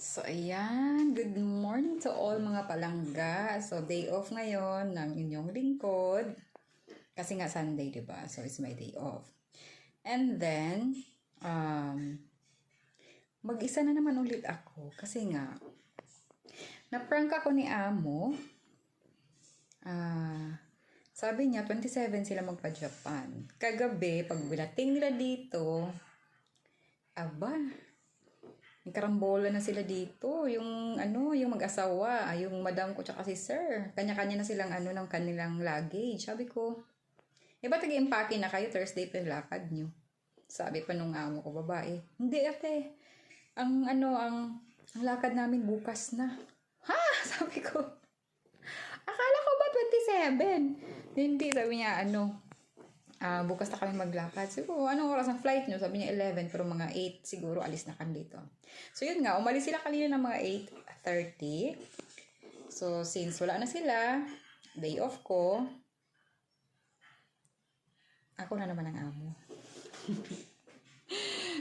So, ayan. Good morning to all mga palangga. So, day off ngayon ng inyong lingkod. Kasi nga Sunday, diba? So, it's my day off. And then, mag-isa na naman ulit ako. Kasi nga, na-prank ako ni Amo. Sabi niya, 27 sila magpa-Japan. Kagabi, pag binating nila dito, karambola na sila dito. Yung mag-asawa, yung madam ko tsaka si sir. Kanya-kanya na silang ng kanilang luggage. Sabi ko, ba't nag-i-impake na kayo? Thursday pa yung lakad nyo. Sabi pa nung amo ko, babae. Hindi ate. Ang lakad namin bukas na. Ha? Sabi ko. Akala ko ba 27? Hindi, sabi niya, bukas na kami maglakad. Siguro, anong oras ang flight nyo? Sabi niya 11, pero mga 8 siguro alis na kami dito. So, yun nga, umalis sila kanina ng mga 8:30. So, since wala na sila, day off ko, ako na naman ang amo.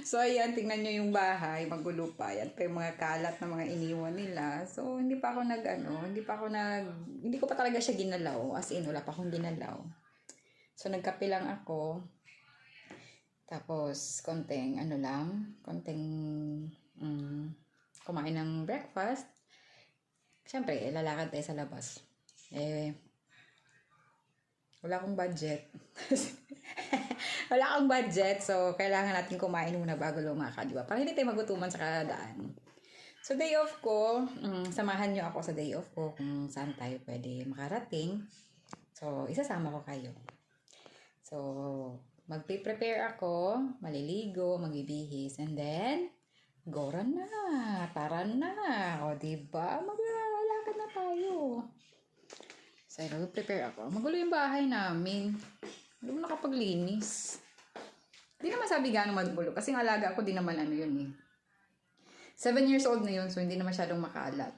So, ayan, tingnan nyo yung bahay, magulo pa. Yan pa yung mga kalat na mga iniwan nila. So, hindi ko pa talaga siya ginalaw. As in, wala pa akong ginalaw. So, nagkape lang ako. Tapos, konting kumain ng breakfast. Siyempre, lalakad tayo sa labas. Wala akong budget. Wala akong budget. So, kailangan natin kumain muna bago lumakad. Diba? Para hindi tayo magutuman sa kadaan. So, day off ko. Samahan nyo ako sa day off ko kung saan tayo pwede makarating. So, isasama ko kayo. So, magpe-prepare ako, maliligo, magbibihis, and then, gora na, tara na, o diba, maglalakad na tayo. So, magpe-prepare ako. Magulo yung bahay namin. Hindi mo nakapaglinis. Hindi naman sabi gano'ng magulo, kasi ng alaga ko, di naman yun 7 years old na yun, so hindi na masyadong makalat.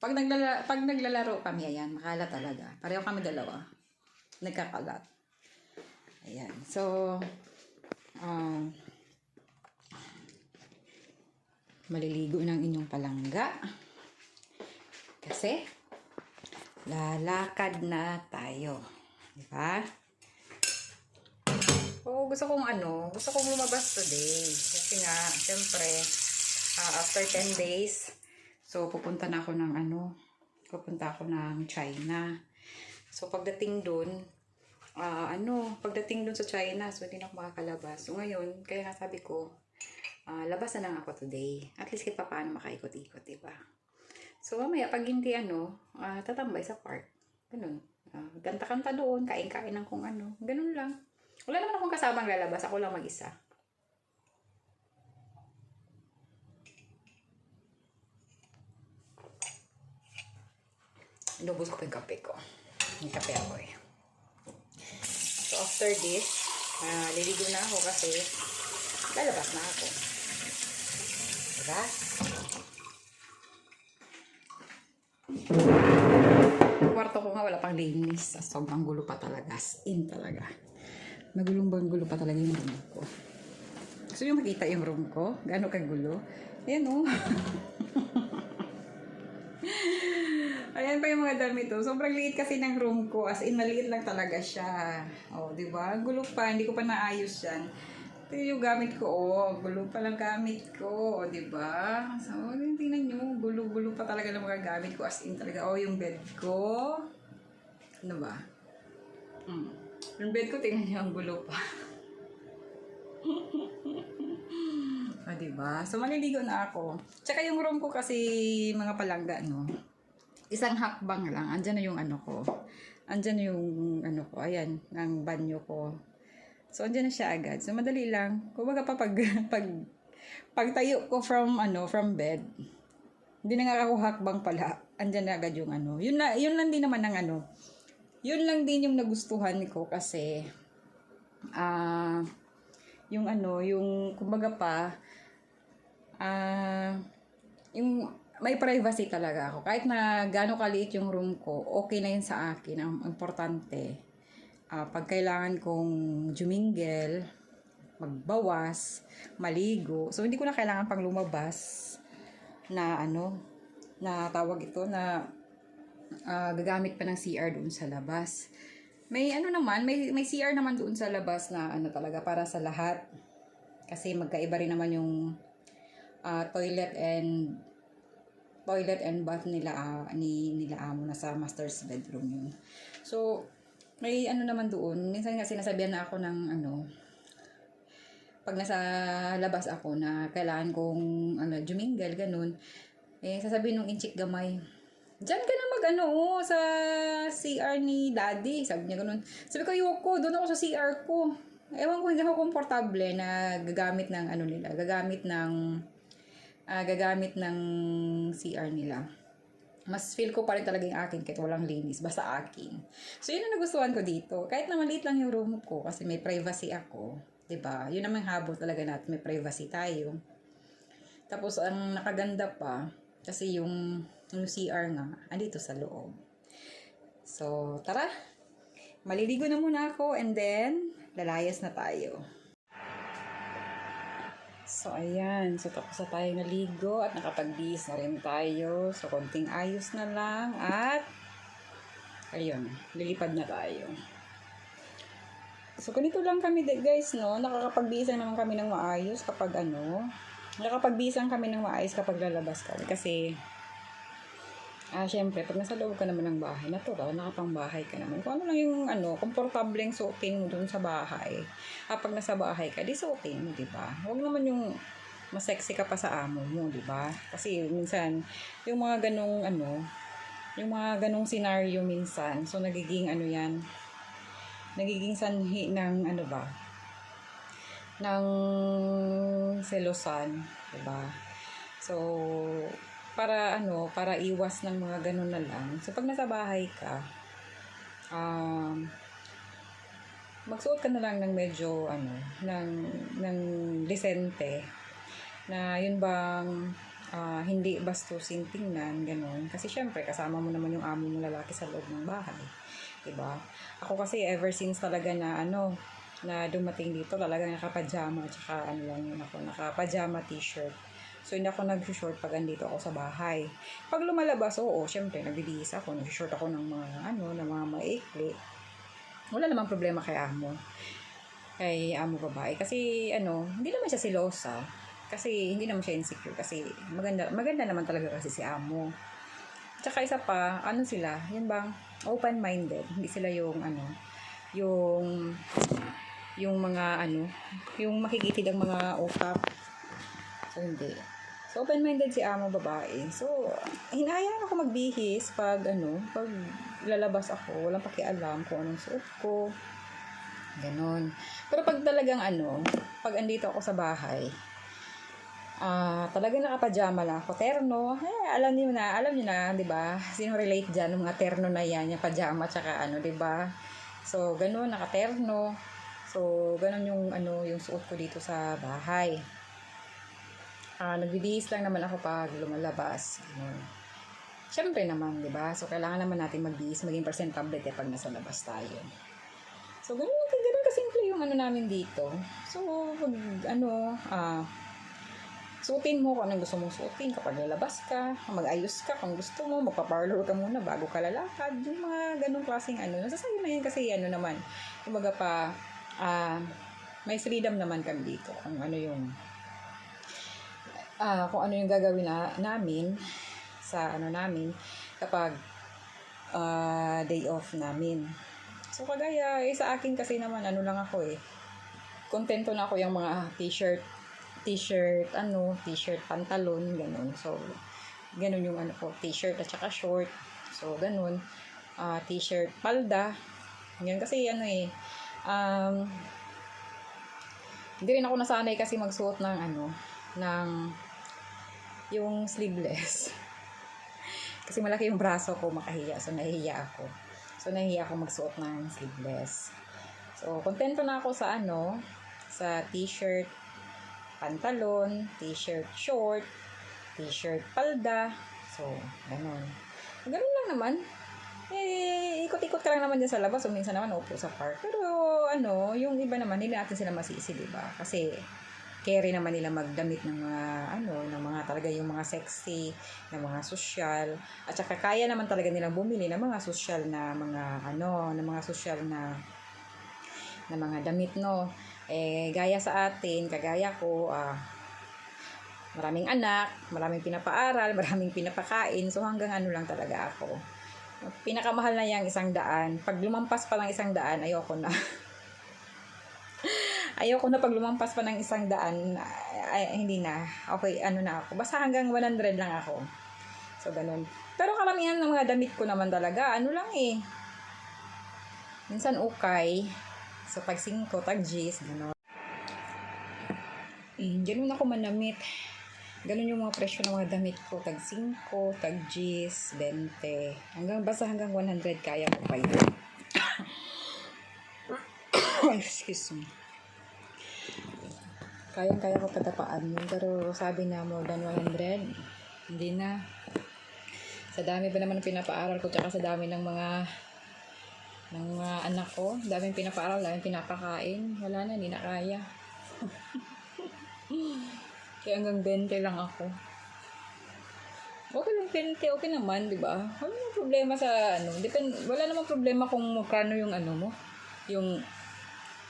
Pag naglalaro kami, ayan, makalat talaga. Pareho kami dalawa. Nagkakalat. Ayan. So, maliligo ng inyong palangga. Kasi, lalakad na tayo. Diba? Gusto kong lumabas today. Kasi nga, syempre, after 10 days, so, pupunta ako ng China. So, pagdating dun sa China, so hindi na ako makakalabas. So ngayon, kaya nga sabi ko, labas na lang ako today. At least kahit paano makaikot-ikot, diba? So mamaya, pag hindi tatambay sa park. Ganun. Ganta-kanta doon, kain-kain ng kung ano. Ganun lang. Wala naman akong kasamang lalabas. Ako lang mag-isa. Inubos ko pa yung kape ko. May kape ako So, after this, liligo na ako kasi lalabas na ako. Diba? Kwarto ko nga wala pang linis. Sobrang gulo pa talaga. As in talaga. Gulo pa talaga yung room ko. Gusto nyo makita yung room ko? Gaano kagulo? Ayan o. Ayan pa yung mga damit to. Sobrang liit kasi ng room ko. As in, maliit lang talaga siya. Diba? Gulo pa. Hindi ko pa naayos yan. Ito yung gamit ko. Gulo pa lang gamit ko. Diba? So, tingnan nyo. Gulo pa talaga ng mga gamit ko. As in talaga. Yung bed ko. Ano ba? Yung bed ko, tingnan nyo. Ang gulo pa. Diba? So, maliligo na ako. Tsaka yung room ko kasi mga palangga, isang hakbang lang. Andyan na yung ko. Andyan na yung ko. Ayan, ang banyo ko. So, andyan na siya agad. So, madali lang. Kumbaga pa pagtayo ko from bed. Hindi na nga ako hakbang pala. Andyan na agad yung Yun lang din naman ang Yun lang din yung nagustuhan ko kasi yung kumbaga pa yung may privacy talaga ako. Kahit na gaano kaliit yung room ko, okay na yun sa akin. Ang importante, pag kailangan kong juminggel, magbawas, maligo. So, hindi ko na kailangan pang lumabas. na ano, na tawag ito na gagamit pa ng CR doon sa labas. May ano naman, may CR naman doon sa labas na ano talaga para sa lahat. Kasi magkaiba rin naman yung toilet and bath nila nila amo na sa master's bedroom yun. So, may ano naman doon. Minsan nga sinasabihan na ako ng ano, pag nasa labas ako na kailangan kong jumingle, ganun. Eh, sasabihin nung inchik gamay, diyan ka na sa CR ni daddy. Sabi niya ganun. Sabi ko, ayoko, doon ako sa CR ko. Ewan ko, hindi ako komportable na gagamit ng gagamit ng CR nila. Mas feel ko pa rin talaga yung akin kahit walang linis, basta akin. So, yun ang nagustuhan ko dito. Kahit na maliit lang yung room ko kasi may privacy ako. 'Di ba? Yun naman habol talaga natin, may privacy tayo. Tapos, ang nakaganda pa, kasi yung CR nga, andito sa loob. So, tara! Maliligo na muna ako and then, lalayas na tayo. So, ayan. So, tapos na tayo naligo at nakapagbihis na rin tayo. So, konting ayos na lang at ayun, lilipad na tayo. So, ganito lang kami guys, no? Nakakapagbihis naman kami ng maayos kapag nakakapagbihis kami ng maayos kapag lalabas kami. Kasi, syempre, pag nasa loob ka naman ng bahay, natural, nakapangbahay ka naman. Kung ano lang yung, komportableng suotin mo dun sa bahay. Kapag nasa bahay ka, di suotin mo, diba? Huwag naman yung mas sexy ka pa sa amo mo, diba? Kasi minsan, yung mga ganong scenario minsan, so nagiging nagiging sanhi ng ng selosan, diba? So, para iwas ng mga ganun na lang. So, pag nasa bahay ka, magsuot ka na lang ng medyo, ng lisente, na yun bang, hindi bastusin tingnan, ganun. Kasi, syempre, kasama mo naman yung amo mo lalaki sa loob ng bahay. Diba? Ako kasi, ever since talaga na, na dumating dito, talagang nakapajama, tsaka, nakapajama t-shirt. So, hindi ako nag-short pag andito ako sa bahay. Pag lumalabas, syempre, nagbibihis ako. Nag-short ako ng mga maikli. Wala namang problema kay amo. Kay amo babae. Kasi, hindi naman siya silosa. Kasi, hindi naman siya insecure. Kasi, maganda naman talaga kasi si amo. Tsaka isa pa, sila, yun bang, open-minded. Hindi sila yung mga, yung makikitid ang mga utak. So, hindi. So, open-minded si amo babae. So, hinahayaan ako magbihis pag lalabas ako. Walang pakialam kung anong suot ko. Ganon. Pero pag talagang pag andito ako sa bahay, talagang nakapajama lang ako. Terno. Alam niyo na, di ba? Sino relate dyan? Yung mga terno na yan, yung pajama, tsaka di ba? So, ganon, nakaterno. So, ganon yung suot ko dito sa bahay. Nagbibihis lang naman ako pag lumalabas. Siyempre naman, di ba? So, kailangan naman natin magbihis, maging presentable pag nasa labas tayo. So, ganun kasimple yung namin dito. So, suotin mo kung anong gusto mong suotin kapag lalabas ka, mag-ayos ka kung gusto mo, magpa-parlor ka muna bago ka lalakad. Yung mga ganung klaseng nasasayo na yan kasi naman, kumbaga pa, may freedom naman kami dito kung ano yung gagawin namin sa namin kapag day off namin. So, kagaya, sa akin kasi naman, lang ako kontento na ako yung mga t-shirt, pantalon, ganun. So, ganun yung t-shirt at saka short. So, ganun. T-shirt, palda. Ganun kasi, hindi rin ako nasanay kasi magsuot ng yung sleeveless. Kasi malaki yung braso ko, makahiya. So, nahihiya ako. Magsuot ng sleeveless. So, kontento na ako sa sa t-shirt, pantalon, t-shirt short, t-shirt palda. So, ganun. Ganun lang naman. Ikot-ikot ka lang naman dyan sa labas. So, minsan naman upo sa park. Pero, yung iba naman, hindi natin sila masisi, diba? Kasi, carry naman nila magdamit ng mga talaga yung mga sexy, na mga social, at saka kaya naman talaga nilang bumili ng mga social na mga ng mga social na mga damit, no. Gaya sa atin, kagaya ko, maraming anak, maraming pinapaaral, maraming pinapakain, so hanggang lang talaga ako. Pinakamahal na yung 100. Pag lumampas pa ng 100, ayoko na. Ayoko na pag lumampas pa ng 100, hindi na. Okay, na ako. Basta hanggang 100 lang ako. So, ganun. Pero karamihan ng mga damit ko naman talaga, lang minsan ukay. So, tag 5, tag G's, ganun. Ganun ako manamit. Ganun yung mga presyo ng mga damit ko. Tag 5, tag G's, 20. Basta hanggang 100 kaya ko pa yun. Excuse me. Kaya ko patapaan yun. Pero sabi na more than 100, hindi na. Sa dami ba naman pinapaaral ko, tsaka sa dami ng mga anak ko, daming pinapaaral, daming pinapakain, wala na, hindi na kaya. Kaya hanggang 20 lang ako. Okay lang, 20, okay naman, di ba? Wala namang problema sa wala namang problema kung magkano yung mo, yung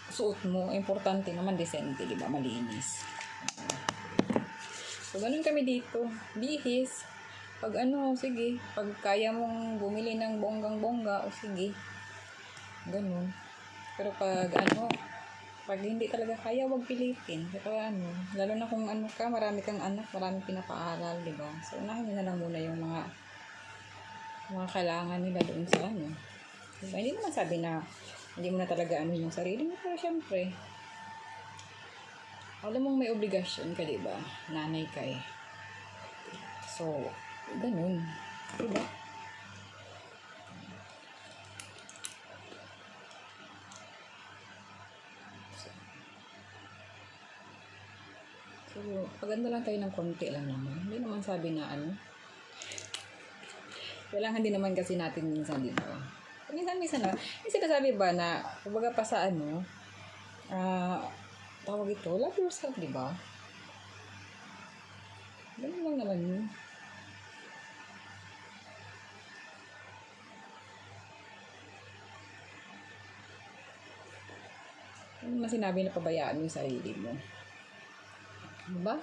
suot mo. Importante naman decente, di ba? Malinis. So, ganun kami dito. Bihis. Pag sige. Pag kaya mong bumili ng bonggang-bongga, o sige. Ganun. Pero pag pag hindi talaga kaya, wag pilitin. Kaya lalo na kung marami kang anak, maraming pinapaaral, di ba? So, unahin na lang muna yung mga kailangan nila doon sa Diba? Hindi naman sabi na hindi mo na talaga yung sarili mo, pero syempre, alam mong may obligasyon ka, diba? Nanay ka eh. So, ganun. Diba? So, paganda lang tayo ng konti lang naman. Hindi naman sabi na kailangan din naman kasi natin minsan, diba? Minsan na. Yung sinasabi ba na, kumbaga pa sa tawag ito, love yourself, di ba? Ganun lang naman yun. Ano naman sinabi na pabayaan mo yung sarili mo? Diba?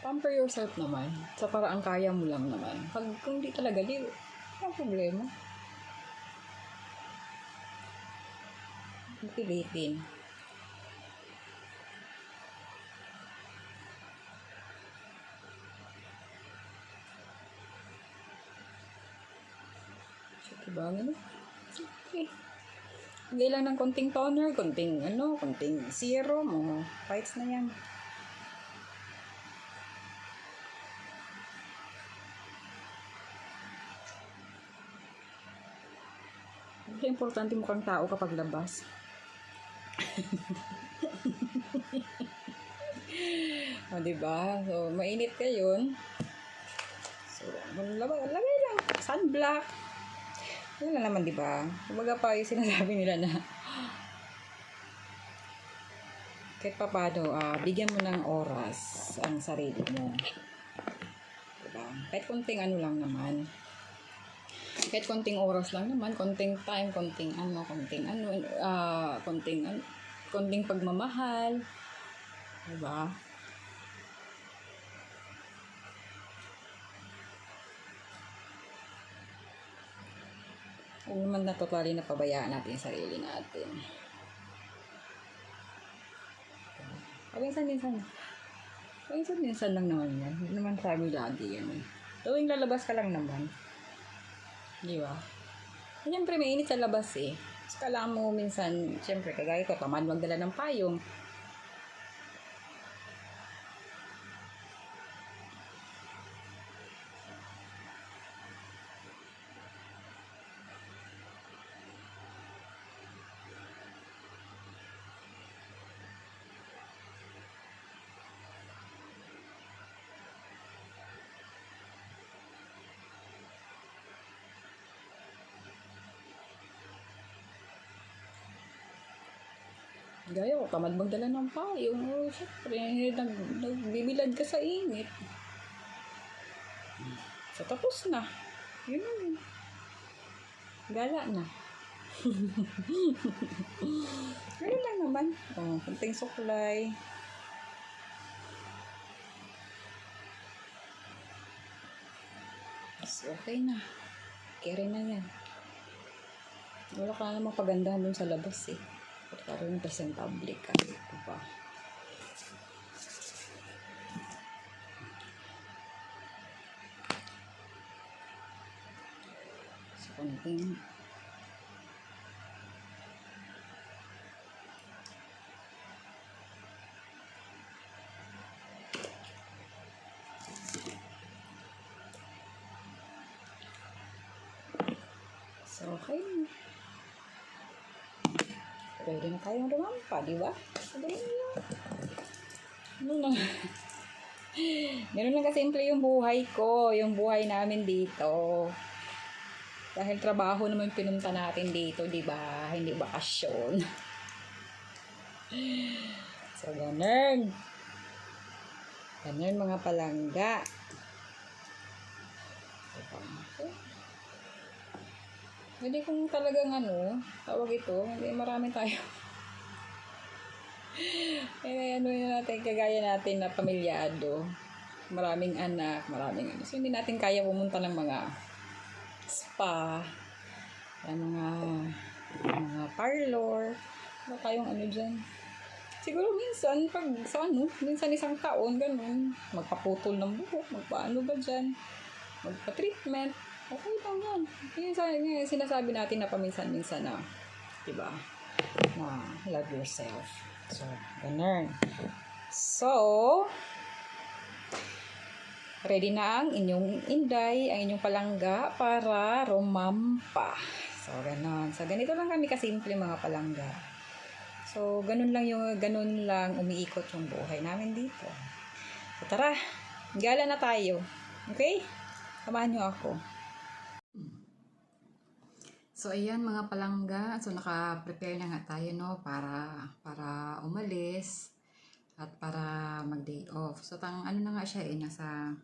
Pamper yourself naman. Sa paraang kaya mo lang naman. Kung di talaga, walang problema. Pilitin. So, diba? Okay. Higay lang ng konting toner, konting serum, fights na yan. Importante mukhang tao kapag labas. Diba? So, mainit ka yun. So, lagay lang. Sunblock. Yun na naman, diba? Kumbaga pa yung sinasabi nila na kahit pa paano, bigyan mo ng oras ang sarili mo. Diba? Kahit konting lang naman. Kahit konting oras lang naman, konting time, konting pagmamahal. Diba? Huwag naman na totally napabayaan natin yung sarili natin. Minsan lang naman yan. Hindi naman sabi lagi yan. Tuwing lalabas ka lang naman. Di ba? Siyempre, mainit sa labas eh. Mas kailangan mo minsan, siyempre, kagaya ko, tamad magdala ng payong. Gaya ko, tamad magdala ng payong. O, syempre, nagbibilad ka sa init. So, tapos na. Yun na yun. Gala na. Ganun lang naman. O, kunting suklay. So, okay na. Carry na yan. Wala ka namang pagandahan dun sa labas eh. Para yung presentable ka. Diba? So, konting so, okay na. Pwede na tayong rumampa, di ba? Sabi niyo. Ano lang. Ganun lang kasimple yung buhay ko. Yung buhay namin dito. Dahil trabaho naman pinunta natin dito, di ba? Hindi bakasyon. So, ganun. Ganun mga palangga. Hindi kung talagang tawag ito, hindi marami tayo. Eh, ano yun natin, kagaya natin na pamilyado. Maraming anak, maraming ano. So, hindi natin kaya pumunta ng mga spa, mga parlor. Wala tayong dyan. Siguro minsan, minsan isang taon, ganun. Magpaputol ng buhok, magpaano ba dyan? Magpa-treatment. Okay lang yan. Yung sinasabi natin na paminsan-minsan na, diba? Na love yourself. So, ganun. So, ready na ang inyong inday, ang inyong palangga para rumampa. So, ganun. So, ganito lang kami kasimple mga palangga. So, ganun lang umiikot yung buhay namin dito. So, tara. Gala na tayo. Okay? Samahan nyo ako. So, ayan mga palangga. So, naka-prepare na nga tayo, no? Para umalis at para mag-day off. So, ano na nga siya nasa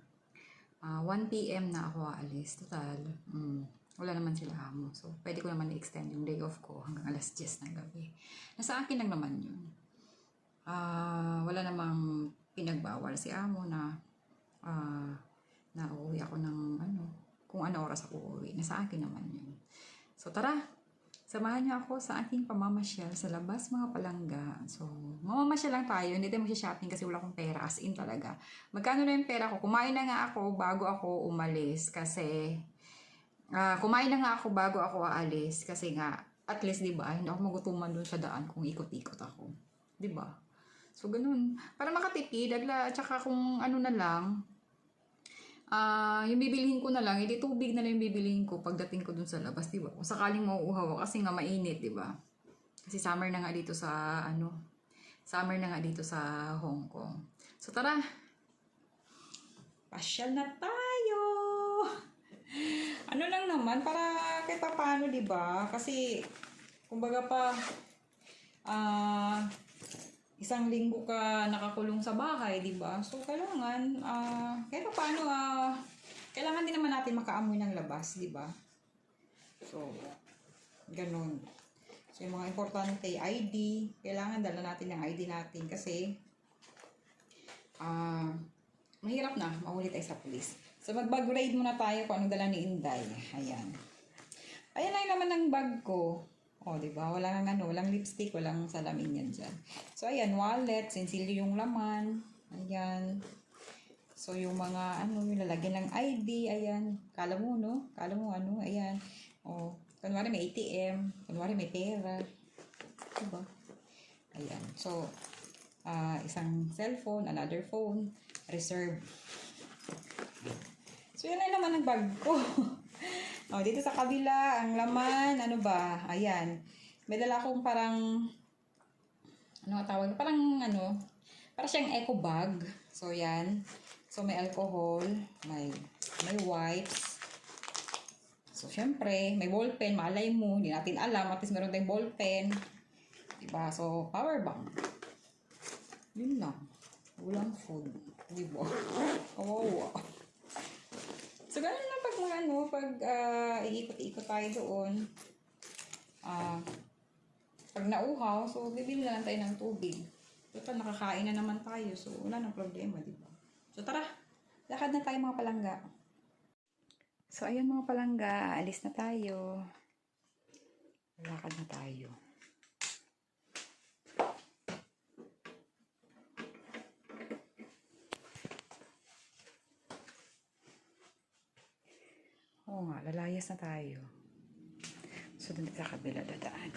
1 p.m. na ako aalis. Total, wala naman sila amo. So, pwede ko naman i-extend yung day off ko hanggang alas 10 ng gabi. Nasa akin lang naman yun. Wala namang pinagbawal si amo na uuwi ako ng kung ano oras ako uuwi. Nasa akin naman yun. So, tara, samahan niyo ako sa aking pamamasyal sa labas mga palangga. So, mamamasyal lang tayo. Hindi tayo mag-shopping kasi wala akong pera. As in talaga. Magkano na yung pera ko? Kumain na nga ako bago ako umalis. Kasi, kumain na nga ako bago ako aalis. Kasi nga, at least, diba, hindi ako magutuman dun sa daan kung ikot-ikot ako. Diba? So, ganun. Para makatipid, at saka kung ano na lang, yung bibilihin ko na lang, hindi tubig na lang yung bibilihin ko pagdating ko dun sa labas, diba? Kung sakaling mauuhaw kasi nga mainit, diba? Kasi summer na nga dito sa, summer na nga dito sa Hong Kong. So, tara! Pasyal na tayo! Ano lang naman, para kahit pa paano, diba? Kasi, kumbaga pa, isang linggo ka nakakulong sa bahay, di ba? So, kailangan, kahit paano, kailangan din naman natin makaamoy ng labas, di ba? So, ganun. So, yung mga importante, ID, kailangan dala natin ang ID natin kasi, mahirap na, mahuli tayo sa police. So, mag-bag-raid muna tayo kung anong dala ni Inday. Ayan. Ayan lang naman ang bag ko. O, diba? Walang lipstick, walang salamin yan dyan. So, ayan, wallet, sensilyo yung laman. Ayan. So, yung mga, yung lalagyan ng ID, ayan. Kala mo, no? Kala mo, ayan. O, kunwari may ATM, kunwari may pera. Diba? Ayan. So, isang cellphone, another phone, reserve. So, yun lang naman ang bag ko. Dito sa kabila, ang laman, ayan. May dala akong parang, tawag, parang para siyang eco bag. So, yan. So, may alcohol, may wipes. So, syempre, may ballpen, malay mo, hindi natin alam, at least meron tayong ballpen. Diba? So, power bank. Yun lang. Walang food. Diba? Kawawa. So, ganun lang pag mga ano, pag iikot-ikot tayo doon. Pag nauhaw, so bibili na lang tayo ng tubig. Total, nakakain na naman tayo. So, wala nang problema, diba? So, tara. Lakad na tayo mga palangga. So, ayun mga palangga. Alis na tayo. Lakad na tayo. Oo nga, lalayas na tayo. So, dun sa kabila dadaan.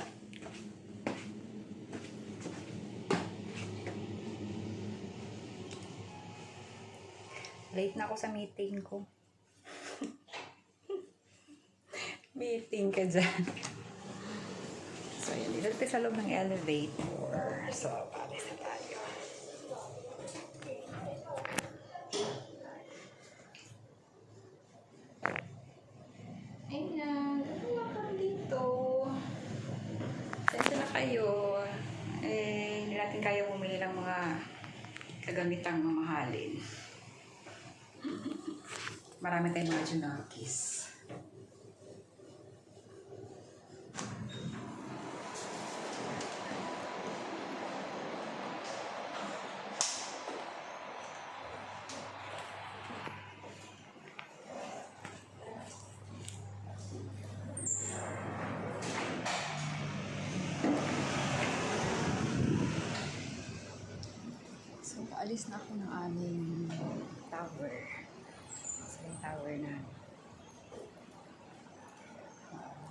Late na ako sa meeting ko. Meeting ka dyan. So, yun. Dito tayo sa loob ng elevator. So, alis na tayo. Ayan. Ano ka dito? Sensya na kayo. Hindi natin kaya bumili ng mga kagamitang mamahalin. Marami tayong mga junakis. So, paalis na ako ng aming tower. So, yung tower na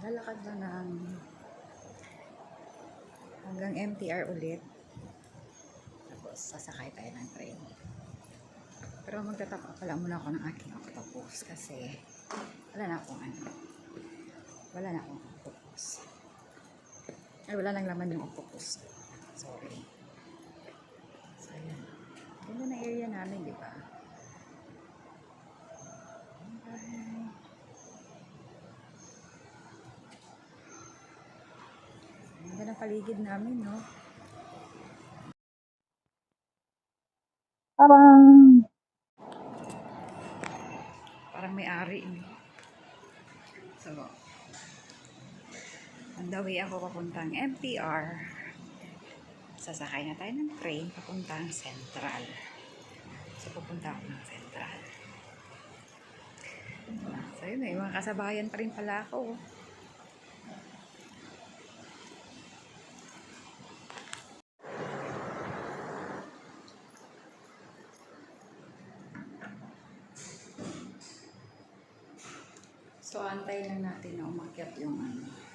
lalakad na ng hanggang MTR ulit. Tapos, sasakay tayo ng train. Pero magtatapa pala muna ako ng aking octopus kasi wala na akong octopus. Ay, wala nang laman yung octopus. Sorry. So, ayan. Ganda na area namin, di ba? Ganda ng paligid namin, no? Parang may ari, no? So, on the way ako papuntang MTR. Sasakay na tayo ng train papuntang Central. So, pupunta ako ng Central. So, yun eh. Mga kasabayan pa rin pala ako. So, antay lang natin na umakyat yung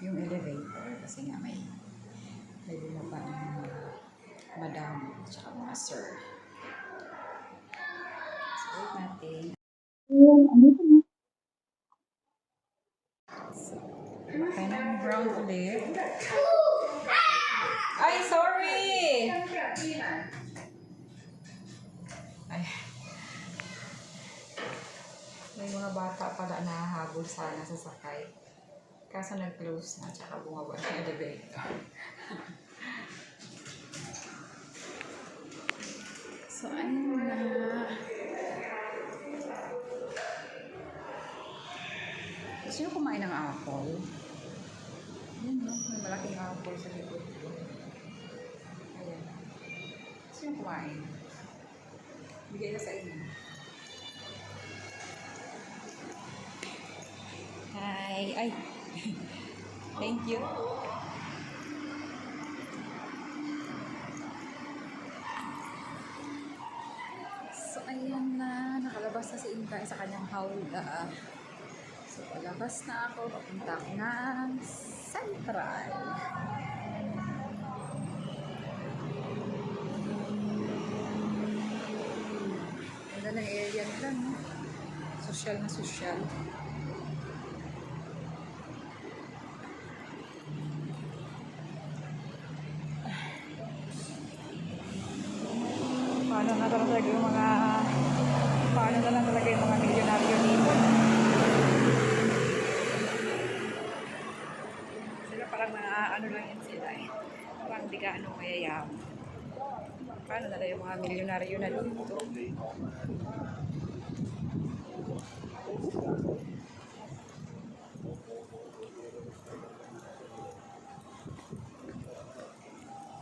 elevator. Kasi nga may bumaba ng mga madam at saka mga sir. So, wait natin. So, tayo ng ground ulit. Ay, sorry! Ay. May mga bata pala nahahabol sana sa sakay. Kaso nag-close na, tsaka bumaba ng elevator. So, ayun na. Gusto nyo kumain ng apple? Ayan, no? May malaking apple sa likod ko. Ayan. Gusto nyo kumain? Bigay na sa inyo. Hi! Ay! Thank you! So, ayan na. Nakalabas na si Inka sa kanyang hawla. So, palabas na ako. Papunta ako ng Central. Ganda ng area nila, no? Social na social. Paano na talaga yung mga milyonaryo dito? Sila parang mga ano lang yun sila eh. Parang bigas. mayayaman. Paano na yung mga milyonaryo na dito?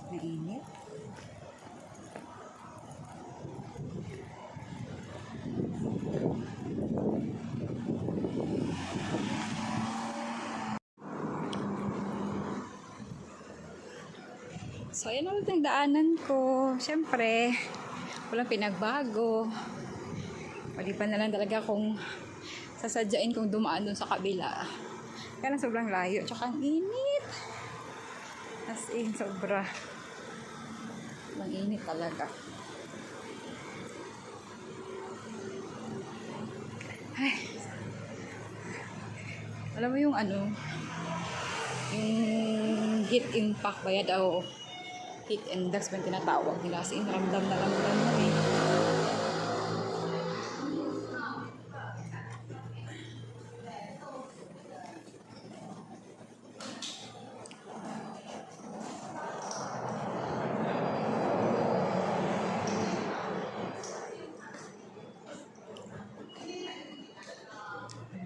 Mainit. So, ayan ulit ang daanan ko. Siyempre, walang pinagbago. Maliban na lang talaga kung sasadyain kong dumaan dun sa kabila. Kaya lang sobrang layo. Tsaka ang init. As in, sobra. Ang init talaga. Ay. Alam mo yung ano, yung heat impact ba yan o heat index ba yung tinatawag nila, as in ramdam na ramdam mo eh.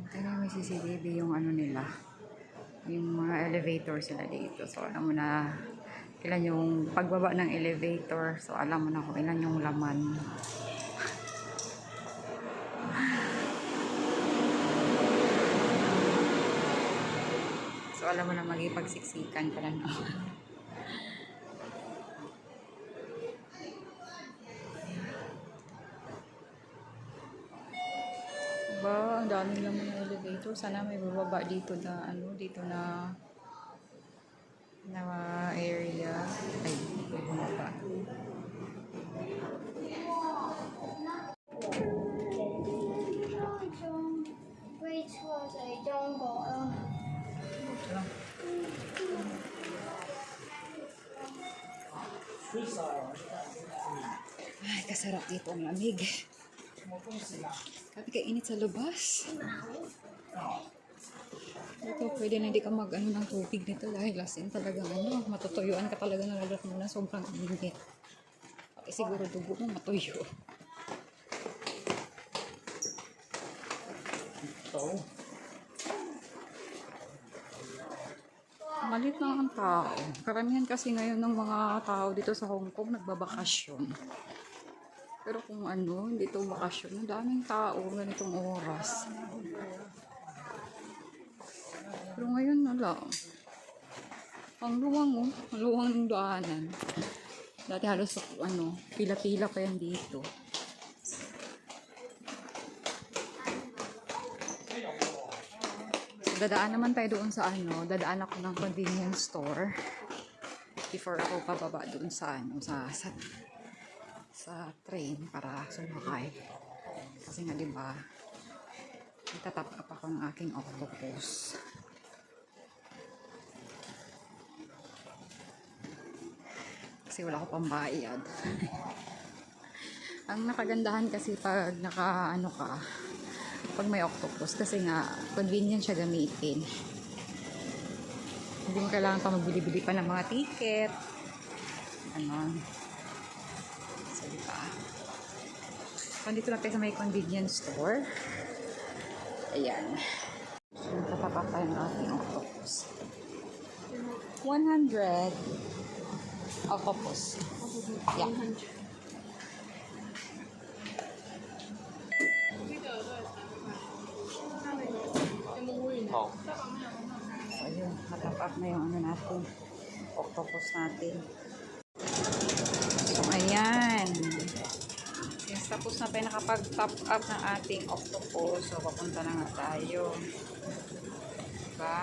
Kaya may CCTV yung ano nila, yung mga elevator sila dito. So, alam mo na ilan yung pagbaba ng elevator. So, alam mo na kung ilan yung laman. So, alam mo na magipagsiksikan ka na naman. Ba, ang daming laman ng elevator. Sana may bababa dito na ano, dito na area. Ay, may bumaba. Ay, kasarap dito ang lamig. Kasi kainit sa labas. Ito, pwede na hindi ka mag-ano ng tubig nito dahil asin talagang ano, matutuyuan ka talaga ng lalat mo na sobrang init. Okay, siguro dugo mo matuyo. Malit lang ang tao. Karamihan kasi ngayon ng mga tao dito sa Hong Kong nagbabakasyon. Pero kung ano, hindi ito bakasyon, ang daming tao ganitong oras. Pero ngayon wala. Ang luwang oh, ang luwang ng daanan. Dati halos ano, pila-pila pa yan dito. Dadaan naman tayo doon sa ano, dadaan ako ng convenience store before ako pababa doon sa ano, sa train para sumakay. Kasi nga diba, itatap up ako ng aking octopus. Kasi wala ko pambayad. Ang nakagandahan kasi pag naka ano ka, pag may octopus, kasi nga convenient siya gamitin. Hindi mo kailangan pa magbili-bili pa ng mga ticket. Ano. So, diba? Dito lang tayo sa may convenience store. Ayan. So, natapapak tayo ng ating octopus. 100 octopus. Yeah. So, ayun, matap-up na yung ano natin, octopus natin. So, ayan. Since tapos na tayo nakapag-top up ng ating octopus, so, papunta na nga tayo. Diba?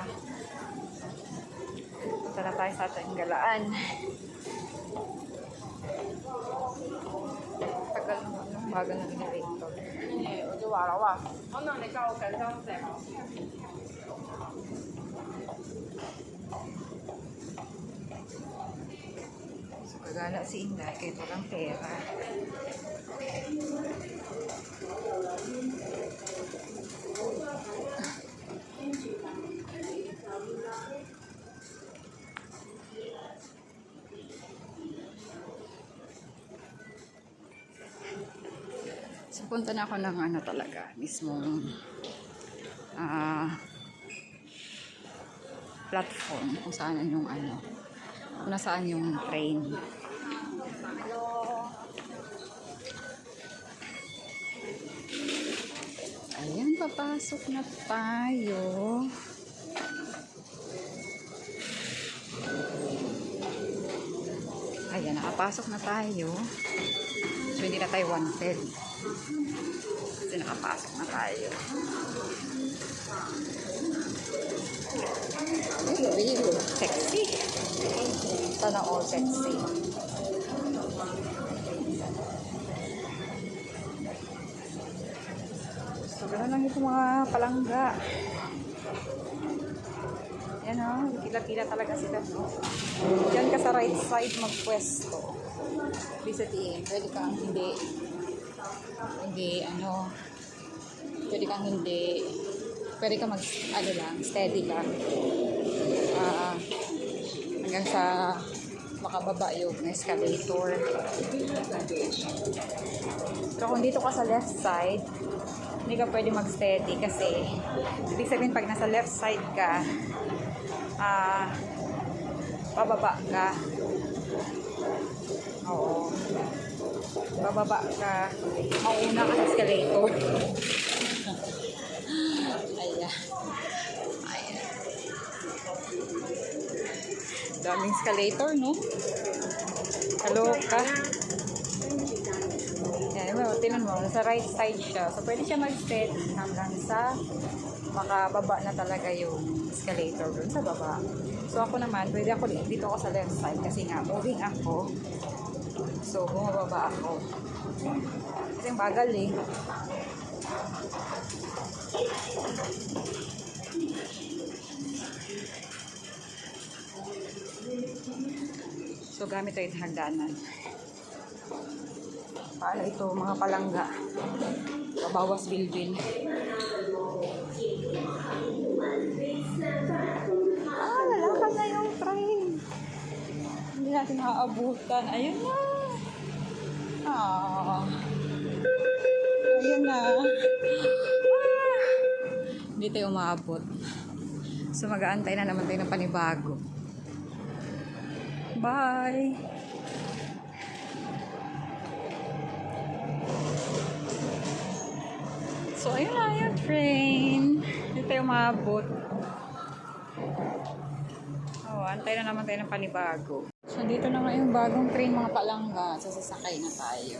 Punta na tayo sa ating galaan. Tagal naman ng bagal ng elevator. So, kagala si Inday kahit walang pera. So, punta na ako ng ano talaga, mismong platform kung saan yung ano, kung nasaan yung train. Ayan, papasok na tayo. Ayan, nakapasok na tayo. So, hindi na tayo wanted. Kasi nakapasok na tayo. Sexy. Sana all sexy. So, gano'n lang ito mga palangga. Yan o, pila-pila talaga sila. Diyan ka sa right side magpwesto. Ibig sabihin, pwede kang hindi, pwede kang mag, ano lang, steady lang. Hanggang sa makababa yung escalator. Pero kung dito ka sa left side, hindi ka pwede mag-steady kasi ibig sabihin pag nasa left side ka, pababa ka. Oo. Bababa ka. Mauna ka sa escalator. Ayan. Ayan. Daming escalator, no? Kaloka. Ayan, tinan mo, nasa right side siya. So, pwede siya mag-steady hanggang sa makababa na talaga yung escalator dun sa baba. So, ako naman, pwede ako dito ako sa left side kasi nga, moving ako. So, bumababa ako. Kasi yung bagal eh. So, gamit tayo ng hagdanan. Para ito, mga palangga. Babawas bilbil. Lalakad na yung train. Hindi natin maaabutan. Ayun na. Ayun na. Hindi tayo umaabot. So, mag-aantay na naman tayo ng panibago. Bye! So, ayun na yung train. Hindi tayo maabot. Antay na naman tayo ng panibago. So, dito na nga yung bagong train mga palangga. So, sasakay na tayo.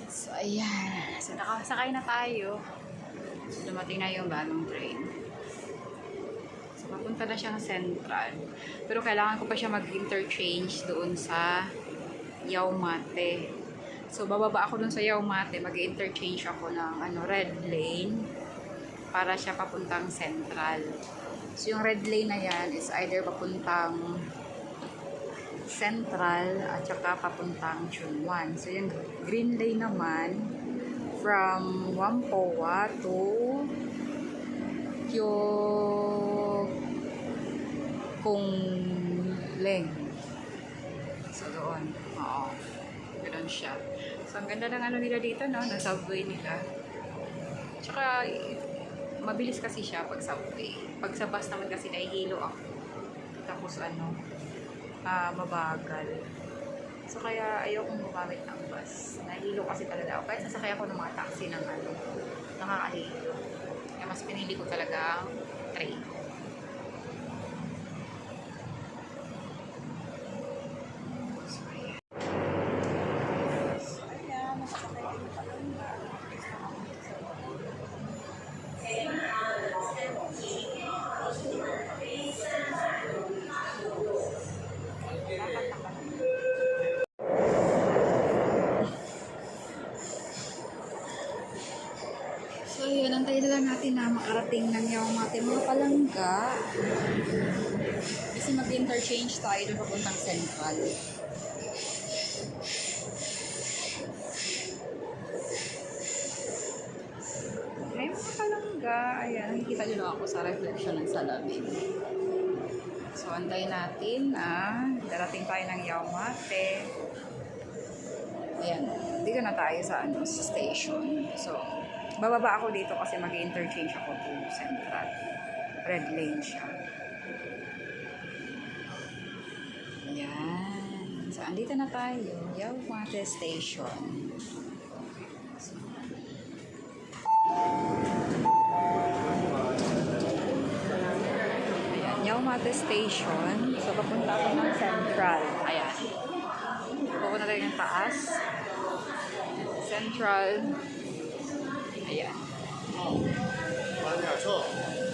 So, ayan. So, nakasakay na tayo. So, dumating na yung bagong train. So, papunta na siyang Central. Pero kailangan ko pa siya mag-interchange doon sa Yaumate. So, bababa ako doon sa Yaumate. Mag-interchange ako ng red lane para siya papuntang Central. So, yung red lane na yan is either papuntang Central at saka papuntang Chunwan. So, yung green lane naman from Whampoa to Kyokungleng. So, doon. Oo. Ganoon siya. So, ang ganda ng nila dito, no? Na subway nila. Tsaka, mabilis kasi siya pag subway. Pag sa bus naman kasi nahihilo ako. Tapos mabagal. So kaya ayokong gumamit ng bus. Nahihilo kasi talaga ako. Kahit sasakay ako ng mga taxi ng nakakahilo. Kaya mas pinili ko talaga ang train. So ayan. Nasasakay ko pa lang. So, yun. Antayin na lang natin na makarating ng Yaumate mga palangga. Kasi mag-interchange tayo doon papuntang Central. Okay, mga palangga. Ayan, nakikita nyo lang ako sa reflection ng salamin. So, antayin natin na darating tayo ng Yaumate. Ayan. dito na tayo sa sa station. So, bababa ako dito kasi mag-interchange ako to Central. Red lane siya. Ayan. So, andito na tayo. Yaumate Station. Ayan, Yaumate Station. So, papunta ako ng Central. Ayan. Pupunta tayo ng taas. Central. Ayan.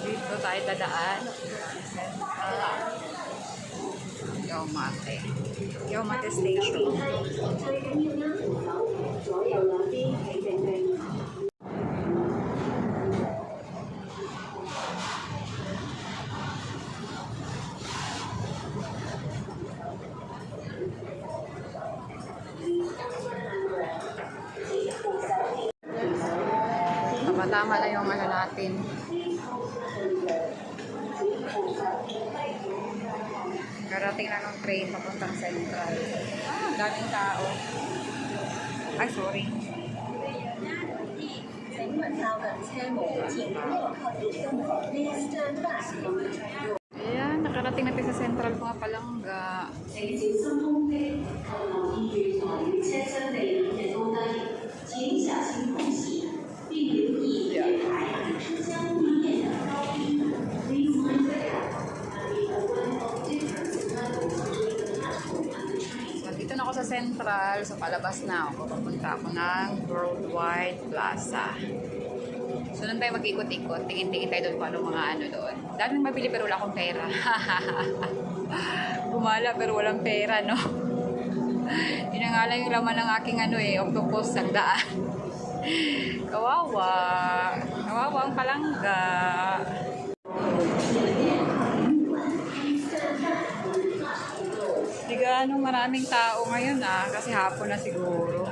Dito tayo dadaan. Yaumate. Yaumate Station. Tama lang yung ano natin. Karating lang ng train papuntang Central. Daming tao. Ay, sorry. Ayan, nakarating natin sa Central mga Palangga. Dito na ako sa Central, so palabas na ako. Papunta ako ng Worldwide Plaza. So, doon tayo mag-ikot-ikot. Tingin-tingin tayo doon kung anong mga ano doon. Daming mabili pero wala akong pera. Gumala pero walang pera, no? Yun na nga lang yung laman ng aking octopus ang daan. Kawawa. Kawawa ang Palangga. Hindi ganong maraming tao ngayon kasi hapon na siguro.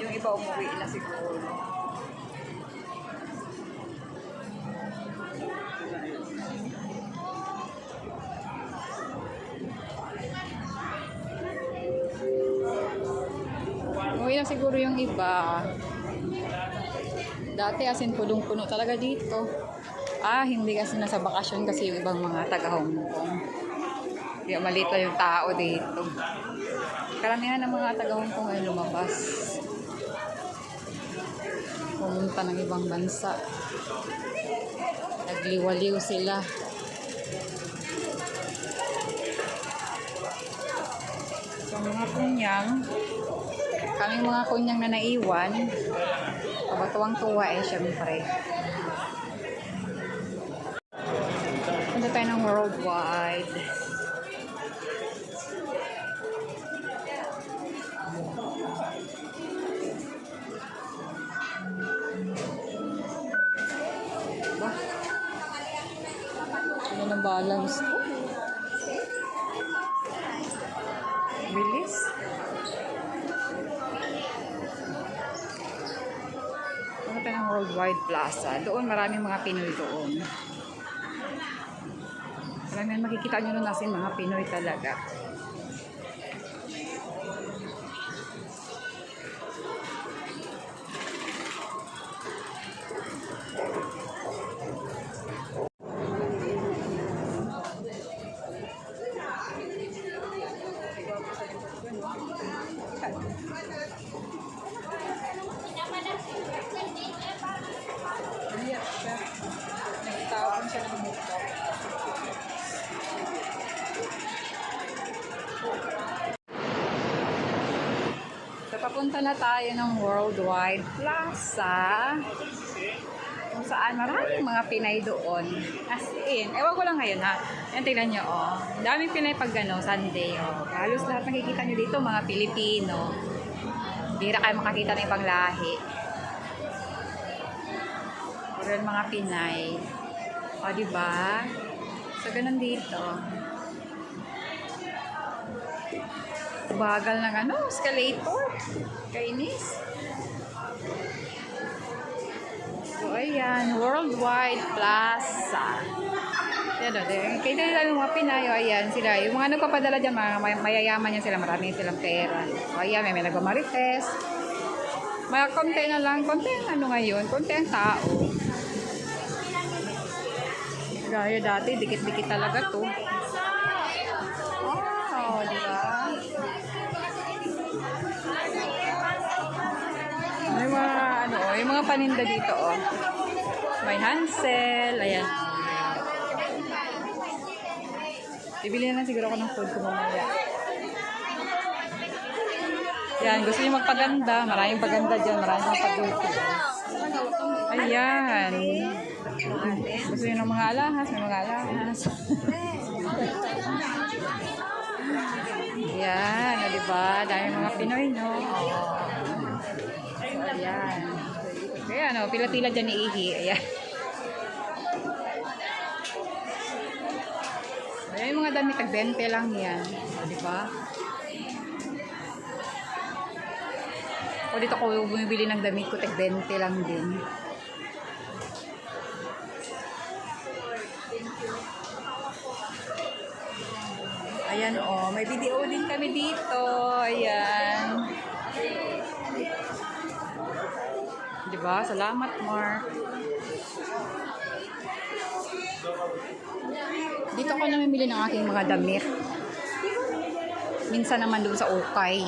Yung iba umuwi na siguro. Umuwi na siguro yung iba. Dati asin punong-puno talaga dito. Hindi kasi nasa bakasyon kasi yung ibang mga taga-Hong Kong. Kaya maliit lang yung tao dito. Karamihan ng mga taga-Hong Kong ay lumabas. Pumunta ng ibang bansa. Nagliwaliw sila. So mga kunyang, kaming mga kunyang na naiwan, kabatuwang-tuwa syempre. Punta tayo ng Worldwide. Ano ng balance to? Bilis. Punta tayo ng Worldwide Plaza. Doon maraming mga Pinoy doon. Maraming makikita nyo nun nasin mga Pinoy talaga. Nagtawag siya ng mukha. So, papunta na tayo ng Worldwide Plaza. Kung saan maraming mga Pinay doon. As in, ewan ko lang ngayon Yan, tignan nyo, daming Pinay pag Sunday, Halos lahat nakikita nyo dito, mga Pilipino. Bira kayo makakita ng ibang lahi. Puro mga Pinay. Diba? So, ganun dito. Bagal ng escalator. Kainis. So, ayan. Worldwide Plaza. Yan o. Kaya nila yung mga Pinay. Ayan sila. Yung mga nagpapadala dyan, mga mayayaman yan sila. Marami silang pera. Ayan, may nagmamarites. May konti na lang. Konti ang ano ngayon. Konti ang tao. Gaya dati, dikit-dikit talaga to. Wow, di ba? May mga ano, yung mga paninda dito, oh. May Hansel, ayan. Bibili na lang siguro ako ng food ko mamaya. Yan, gusto niyo magpaganda. Maraming paganda dyan. Maraming pag-beauty. Ayan. Gusto niyo ng mga alahas. May mga alahas. Ayan. O, diba? Dami mga Pinoy, no? So, ayan. Ayan, o. Pila-pila dyan ni Ihi. Ayan. Ayan yung mga damit. Tag-20 lang yan. O, diba? O dito ko bumibili ng damit ko, tag-20 lang din. Ayan o, may video din kami dito. Ayan. Diba? Salamat, Mark. Dito ko namimili ng aking mga damit. Minsan naman doon sa Okay.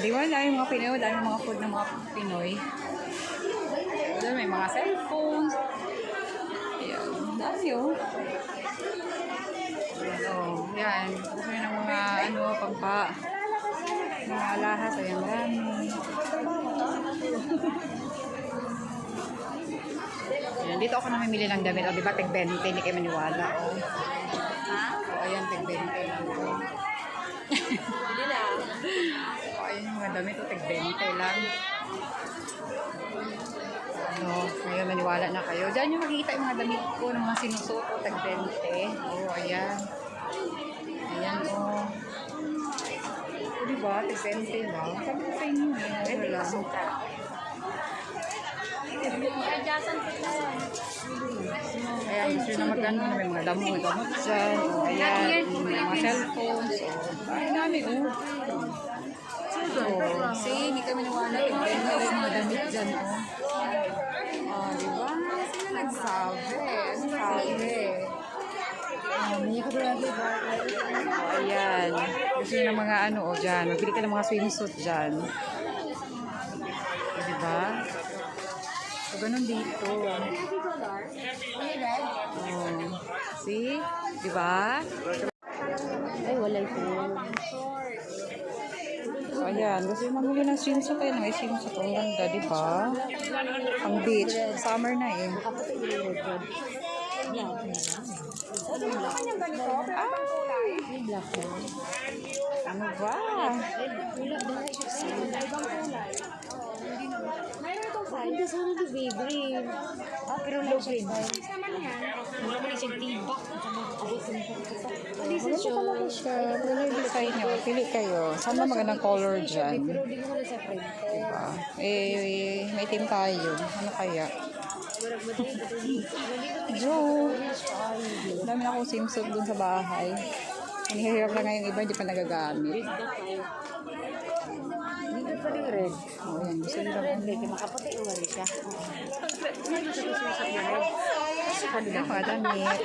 Di ba? Dahil mga Pinoy, dahil mga food ng mga Pinoy. Doon may mga cellphones. Ayan, dahil yun. So, yan. Gusto nyo ng mga ano, mga alahas. Ayan, marami. Ayan, dito ako namimili ng damit. O, diba? Tag-20, hindi kayo maniwala. O, ayan, tag-20 lang. Hindi na. Ayan yung mga damit, tag-20 lang. Ano, ngayon maniwala na kayo. Diyan yung makikita yung mga damit ko ng mga sinusuot ko, tag-20. Oh, ayan. Ayan, oh. O, diba? Tag-20 lang. Sabi ko sa inyo, wala lang. Ayan, gusto na magano, may mga gamot dyan. Ayan, may mga cellphones. Ay, dami, oh. Oh, see, hindi kami nawala. Tignan yung mga damit dyan, oh. Oh, diba? Sino nagsabi? Sabi. Oh, ayan. Gusto nyo ng mga ano, oh, dyan. Magbili ka ng mga swimsuit dyan. Oh, diba? So, ganun dito. Oh. See? Diba? Ay, walay po. So, ayan. Gusto yung mamili ng swimsuit. Ayan, may swimsuit. Ang ganda, diba? Ang beach. Summer na eh. Ano ba? Hindi sana di baby. Pero low grade. Wala mo siya tibak. Ano talaga siya? Pili sa inyo. Pili kayo. Saan ba magandang color dyan? Pero di ko na sa friend. Diba? Eh, may team tayo. Ano kaya? Joe! Dami na akong swimsuit dun sa bahay. Hinihirap lang ngayon iba, hindi pa nagagamit. Dito pa rin red. Oh, yan. Gusto nila lang. Hindi, makapatay o wari siya. Ayan, mga damit.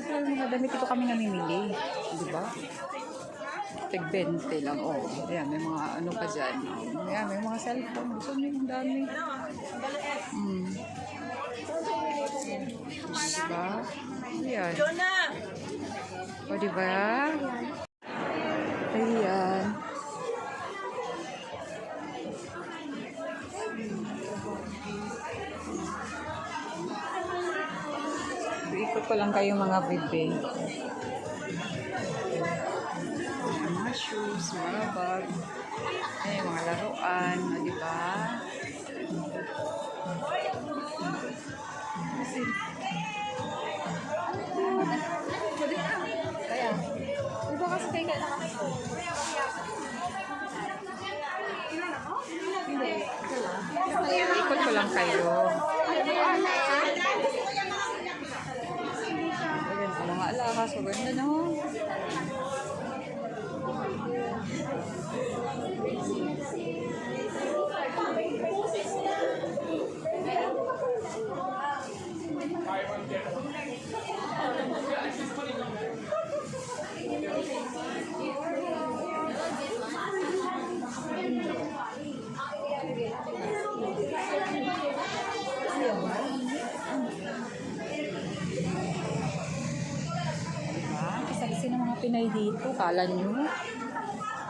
Ayan, mga damit ito kami namimili. Diba? Tag-20 lang. Oh, ayan, may mga ano pa dyan. Ayan, may mga cellphone. Gusto nyo yung dami. Diba? Ayan. O, diba? Ayan. Ikot ko lang kayo mga bibe. Mga shoes, mga bag. Ay, mga laruan. O, diba? Kaya, iba kasi kayo ka nakakito. Ikot ko lang kayo. ahas. Maganda no? Isa-isa ng mga Pinay dito. Kala nyo?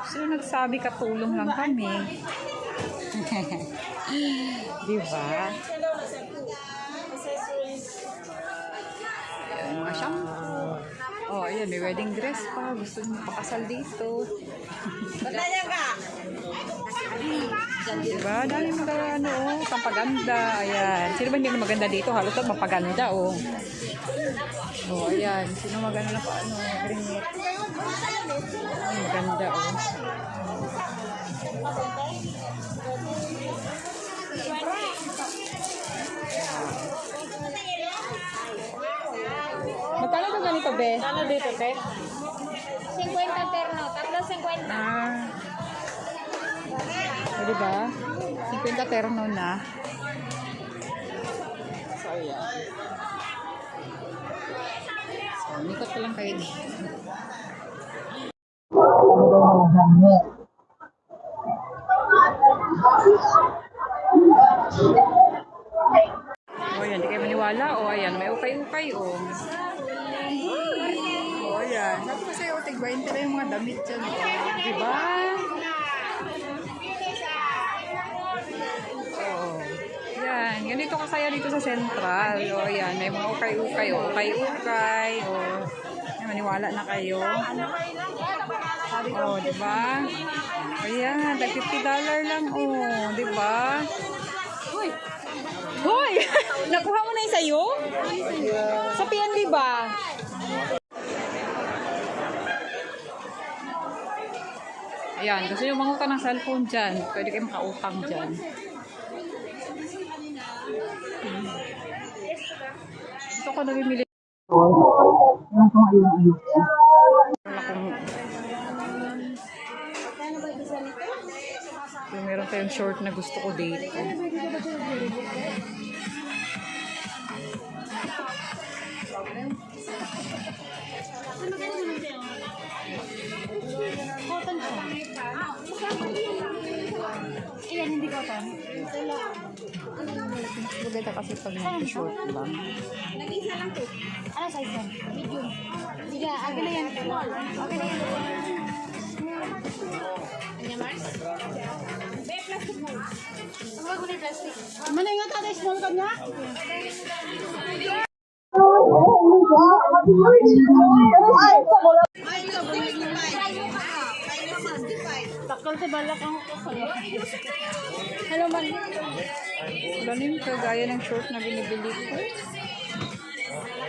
Sino nagsabi katulong lang kami? Diba? Ayan, mga shampoo. Oh, ayan, may wedding dress pa. Gusto nyo pakasal dito. Diba? Dami mga ano, pampaganda. Ayan. Sino ba hindi na maganda dito? Halos ito mapaganda, oh. Oh, ayan. Sino maganda na paano? Ringit. Ay, maganda, oh. Magkano ito ganito, be? Ano dito, te? 50 terno. Tatlo 50. Ah. O, diba? 50 terno na. So, ayan. So, nikot ko lang kayo dito. O, ayan. Di kayo maniwala. O, ayan. May ukay-ukay, o. O, ayan. Sabi ko sa'yo, tig-20 na yung mga damit dyan. O, diba? Oo. Yan. Ganito kasaya dito sa Central. O, yan. May mga ukay-ukay. O, ukay-ukay. O, yan, maniwala na kayo. O, diba? Ayan. $50 lang. O, diba? Hoy! Hoy! Nakuha mo na yung sa'yo? Sa PNB ba? Ayan, gusto nyo mangutang ng cellphone dyan. Pwede kayo makautang dyan. Gusto ko nabimili. Wala kong... Yung meron tayong short na gusto ko dito. Iyan, hindi ko pa. Maganda kasi pag nag-short lang. Nag-isa lang to. Ano size yan? Medium. Sige, akin na yan. Okay na yan. Ano, Mars? Be, plastic mo. Ang bago na plastic. Mana nga tatay, small ka niya? Takal sa balak ang hello, man. Galing kagaya ng short na binibili ko.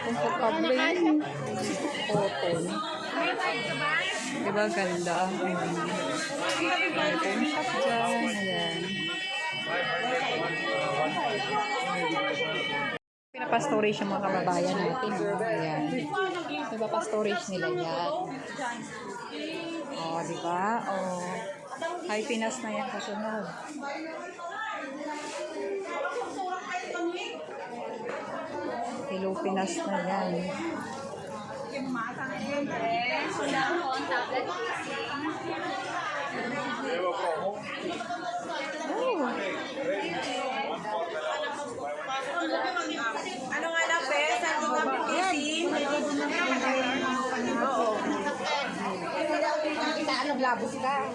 Comfortable yun. Cotton. Diba ganda? Ito yung shop dyan. Ayan. Pinapa-storage yung mga kababayan natin. Ayan. Diba pa-storage nila yan? O, diba? O, High Pinas na yan kasunod. Hello Pinas na yan. Ano nga lang, Pe? Saan ko nga pipisin? Oo. Naglabos ka.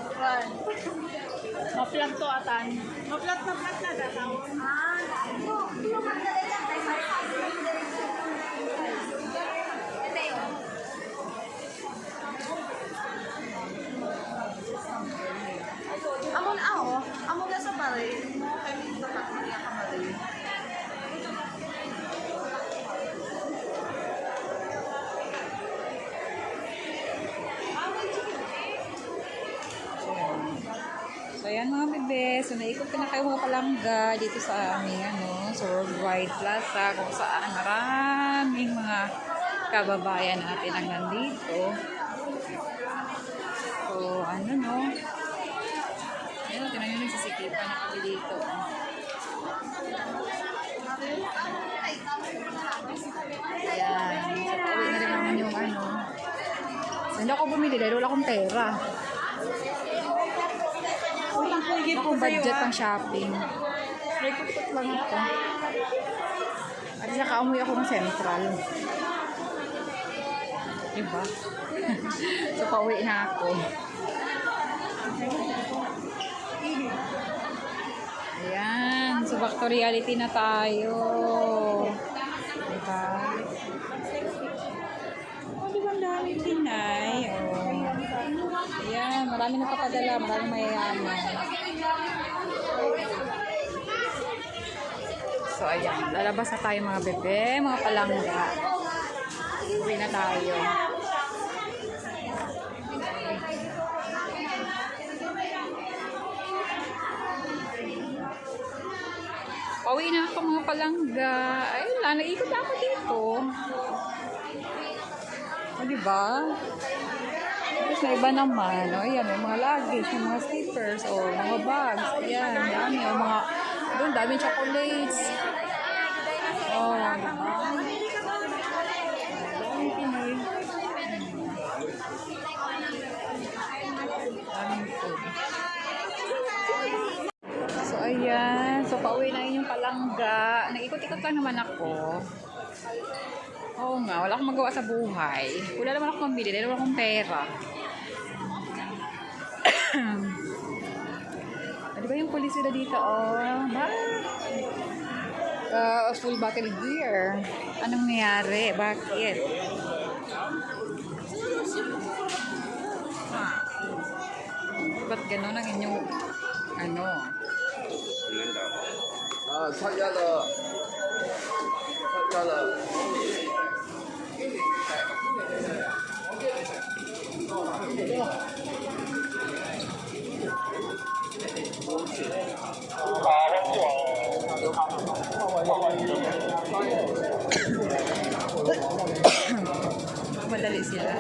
Ma-flat to atan. Ma-flat na dataw. Amon ako. Amon na sa pare. Kami dito ka. Kami kamari. So, ayan mga bebe. So, naikot ko na kayo mga palangga dito sa aming, sa Worldwide Plaza, kung saan maraming mga kababayan natin ang nandito. So, ano no? Ayun, tinan nyo nagsisikipan na kami dito. Ayan. So, pauwi na rin naman yung ano. So, hindi ako bumili dahil wala akong pera. Hindi akong budget pang shopping. Ikot-ikot lang ako. At saka umuwi ako ng Central. Diba? So, pauwi na ako. Ayan. So, back to reality na tayo. Diba? Oh, diba ang daming Pinay? Oh. Ayan. Marami nagpapadala. Maraming mayayaman. So, ayan. Lalabas na tayo mga bebe, mga palangga. Uwi na tayo. Pauwi na ako mga palangga. Ayun lang, nag-ikot ako dito. O, diba? Tapos na iba naman. O, ayan, may mga luggage, may mga slippers, o mga bags. Ayan, dami. O, mga, doon, daming chocolates. O, diba? Daming Pinoy. Daming food. So, ayan. So, pauwi na yun yung palangga. Nag-ikot-ikot lang naman ako. Oo nga, wala akong magawa sa buhay. Wala naman akong mabili dahil wala akong pera. Di ba yung police na dito? Oh, full battle gear. Anong nangyari? Bakit? Ba't gano'n ang inyong ano? 参加的。 Madali sila.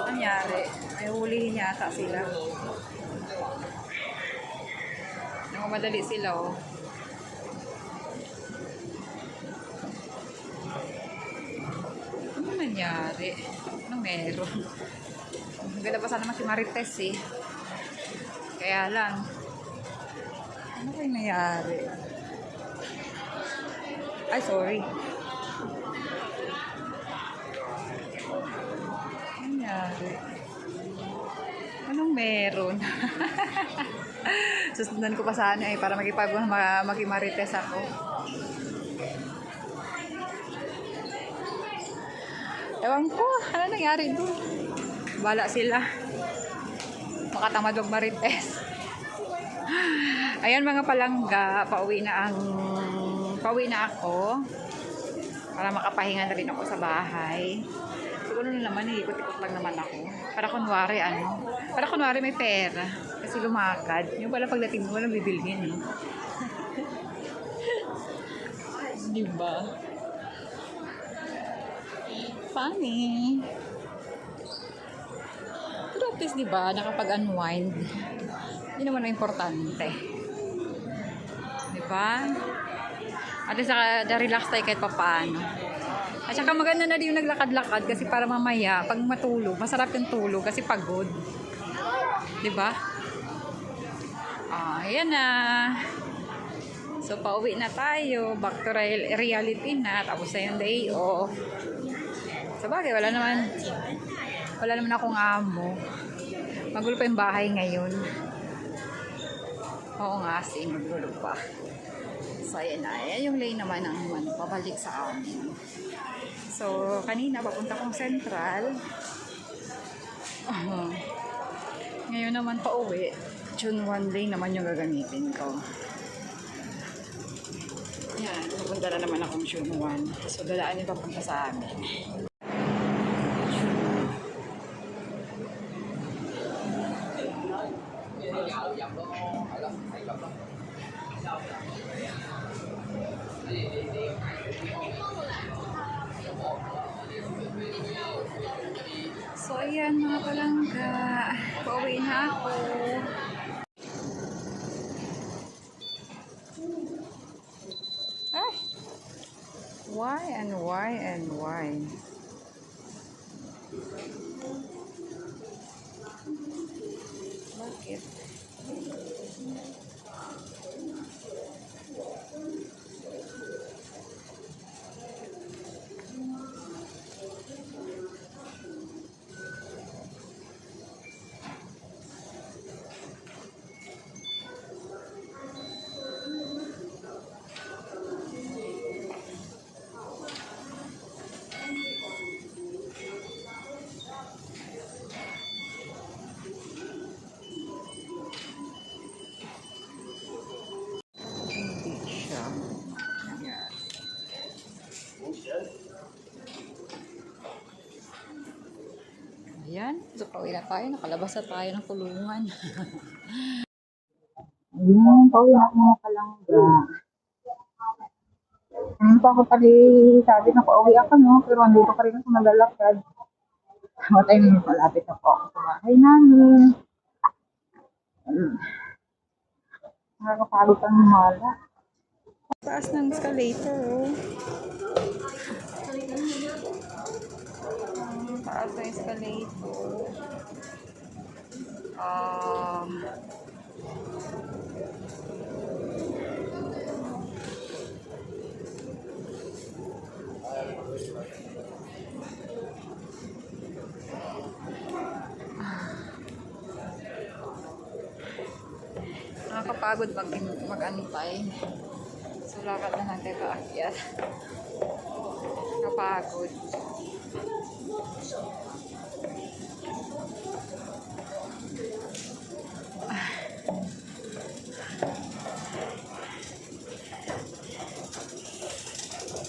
Nangyari, may hulihin yata sila. Madali sila, oh. Ano nangyari? Ano meron? Ang ganda pa sana naman si Marites, eh. Kaya lang. Ano kayo nangyari? Ay, sorry. Ano nangyari? Anong meron? Susundan ko pa sana eh, para magimarites ako. Ewan ko, ano nangyari doon? Bala sila. Makatamad magmarites. Ayan mga palangga, pauwi na ako. Para makapahinga na rin ako sa bahay. Siguro na naman, ikot-ikot lang naman ako. Para kunwari may pera. Kasi lumakad. Yung pala pagdating mo, walang bibilhin. Eh. Diba? Funny. Pero at least, diba, nakapag-unwind. Yun naman ang importante. Diba? At least, na-relax tayo kahit papaano. At saka maganda na din yung naglakad-lakad kasi para mamaya, pag matulog, masarap yung tulog kasi pagod. Diba? Ayan na. So, pauwi na tayo. Back to reality na. Tapos na yung day off. So, bagay, wala naman akong amo. Magulo pa yung bahay ngayon. Oo nga, magulo pa. So, ayan na. Ayan yung lane naman ang pabalik sa amin. So, kanina, papunta kong Central. Ngayon naman pa uwi. June 1 lane naman yung gagamitin ko. Yan, pupunta na naman akong June 1. So, dalaan yung papunta sa amin. ayan mga palangga. Pauwi na ako. Ay! Why and why and why? Bakit? Hindi siya. Ayan. Ayan. So, pauwi na tayo. Nakalabas na tayo ng kulungan. Ayun, pauwi na ako mga palangga. Ngayon pa ako pali sabi na pauwi ako, no? Pero andito pa rin ako naglalakad. What I mean, malapit na po ako sa bahay namin. Nakakapagod ang mala. Taas ng escalator, oh. Taas ng escalator. Nakakapagod mag-antay. So, lakad na natin paakyat. Nakapagod.